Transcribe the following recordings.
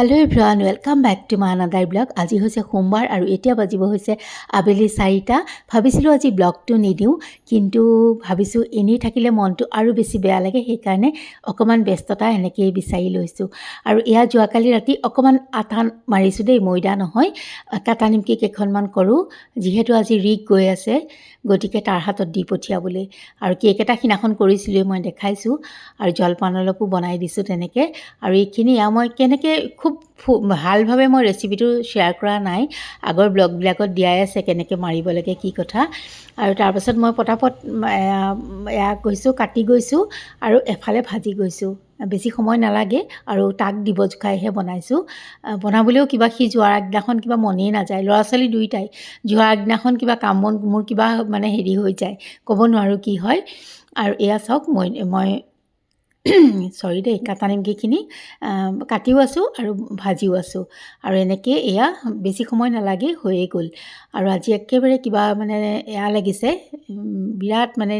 Hello everyone welcome back to my another blog. आज হৈছে সোমবাৰ আৰু এতিয়া বাজিব হৈছে আবেলি 4টা। ভাবিছিলোঁ আজি ব্লগটো নিদিওঁ, কিন্তু ভাবিছোঁ এনেই থাকিলে মনটো আৰু বেছি বেয়া লাগে, সেইকাৰণে অকমান ব্যস্ততা এনেকেই বিচাৰি লৈছোঁ। আৰু এয়া যোৱাকালি ৰাতি অকমান আটা মাৰিছোঁ দেই, ময়দা নহয়, কাটা নিমকি কেইখনমান কৰোঁ, যিহেতু আজি ৰিক গৈ আছে, গতিকে তাৰ হাতত দি পঠিয়াবলৈ। আৰু কেক এটা সিনাখন কৰিছিলোঁ, মই দেখাইছোঁ, আৰু জলপান অলপো বনাই দিছোঁ তেনেকৈ। আৰু এইখিনি মই কেনেকৈ খুব ভালভাৱে মই ৰেচিপিটো শ্বেয়াৰ কৰা নাই, আগৰ ব্লগবিলাকত দিয়াই আছে কেনেকৈ মাৰিব লাগে কি কথা। আৰু তাৰপাছত মই পটাপট এয়া গৈছোঁ, কাটি গৈছোঁ আৰু এফালে ভাজি গৈছোঁ। বেছি সময় নালাগে আৰু তাক দিব জোখাইহে বনাইছোঁ। বনাবলৈও কিবা সি যোৱাৰ আগদিনাখন কিবা মনেই নাযায়, ল'ৰা ছোৱালী দুয়োটাই যোৱাৰ আগদিনাখন কিবা কাম বন মোৰ কিবা মানে হেৰি হৈ যায়, ক'ব নোৱাৰোঁ কি হয়। আৰু এয়া চাওক মই চৰি দেই, কাটা নিমকিখিনি কাটিও আছোঁ আৰু ভাজিও আছোঁ। আৰু এনেকৈ এয়া বেছি সময় নালাগে, হৈয়ে গ'ল। আৰু আজি একেবাৰে কিবা মানে এয়া লাগিছে, বিৰাট মানে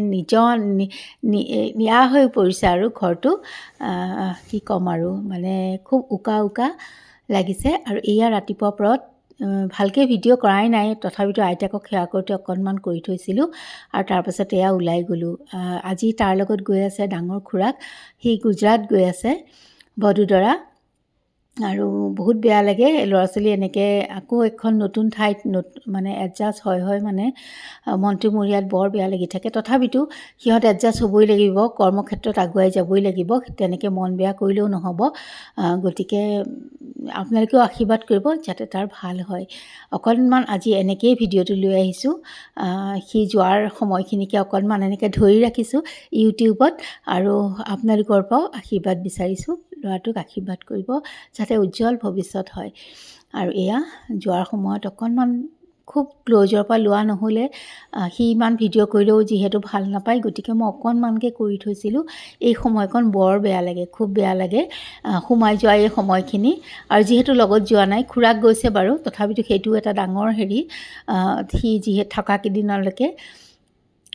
নিয়া হৈ পৰিছে আৰু ঘৰটো, কি ক'ম আৰু মানে খুব উকা উকা লাগিছে। আৰু এয়া ৰাতিপুৱা পৰত ভালকৈ ভিডিঅ' কৰাই নাই, তথাপিতো আইতাকক সেৱা কৰোঁতে অকণমান কৰি থৈছিলোঁ। আৰু তাৰপাছত এয়া ওলাই গ'লোঁ। আজি তাৰ লগত গৈ আছে ডাঙৰ খুৰাক, সি গুজৰাট গৈ আছে বদোদৰা। আৰু বহুত বেয়া লাগে ল'ৰা ছোৱালী এনেকৈ আকৌ এখন নতুন ঠাইত মানে এডজাষ্ট হয় মানে মনটো মোৰ ইয়াত বৰ বেয়া লাগি থাকে। তথাপিতো সিহঁত এডজাষ্ট হ'বই লাগিব, কৰ্মক্ষেত্ৰত আগুৱাই যাবই লাগিব, তেনেকৈ মন বেয়া কৰিলেও নহ'ব। গতিকে আপোনালোকেও আশীৰ্বাদ কৰিব যাতে তাৰ ভাল হয়। অকণমান আজি এনেকৈয়ে ভিডিঅ'টো লৈ আহিছোঁ, সি যোৱাৰ সময়খিনিকে অকণমান এনেকৈ ধৰি ৰাখিছোঁ ইউটিউবত। আৰু আপোনালোকৰ পৰাও আশীৰ্বাদ বিচাৰিছোঁ, ল'ৰাটোক আশীৰ্বাদ কৰিব যাতে উজ্জ্বল ভৱিষ্যত হয়। আৰু এয়া যোৱাৰ সময়ত অকণমান খুব ক্ল'জৰ পৰা লোৱা নহ'লে, সি ইমান ভিডিঅ' কৰিলেও যিহেতু ভাল নাপায়, গতিকে মই অকণমানকৈ কৰি থৈছিলোঁ। এই সময়কণ বৰ বেয়া লাগে, খুব বেয়া লাগে সোমাই যোৱা এই সময়খিনি। আৰু যিহেতু লগত যোৱা নাই, খুৰাক গৈছে বাৰু, তথাপিতো সেইটো এটা ডাঙৰ হেৰি, সি যিহেতু থকা কেইদিনলৈকে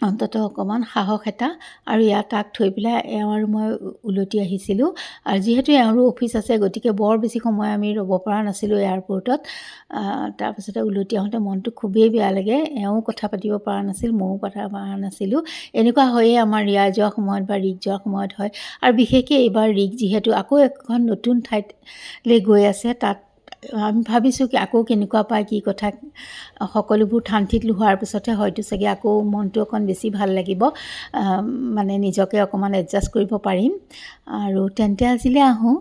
অন্ততঃ অকণমান সাহস এটা। আৰু ইয়াত তাক থৈ পেলাই এওঁ আৰু মই উলটি আহিছিলোঁ। আৰু যিহেতু এওঁৰো অফিচ আছে, গতিকে বৰ বেছি সময় আমি ৰ'ব পৰা নাছিলোঁ এয়াৰপৰ্টত। তাৰপাছতে উলটি আহোঁতে মনটো খুবেই বেয়া লাগে, এওঁ কথা পাতিব পৰা নাছিল, ময়ো কথা পৰা নাছিলোঁ। এনেকুৱা হয়েই আমাৰ ৰিয়া যোৱাৰ সময়ত বা ৰিক যোৱাৰ সময়ত হয়। আৰু বিশেষকৈ এইবাৰ ৰিক যিহেতু আকৌ এখন নতুন ঠাইলৈ গৈ আছে, তাত আমি ভাবিছোঁ কি আকৌ কেনেকুৱা পায় কি কথা, সকলোবোৰ ঠান ঠিক হোৱাৰ পিছতহে হয়তো চাগে আকৌ মনটো অকণ বেছি ভাল লাগিব, মানে নিজকে অকণমান এডজাষ্ট কৰিব পাৰিম। আৰু তেন্তে আজিলৈ আহোঁ।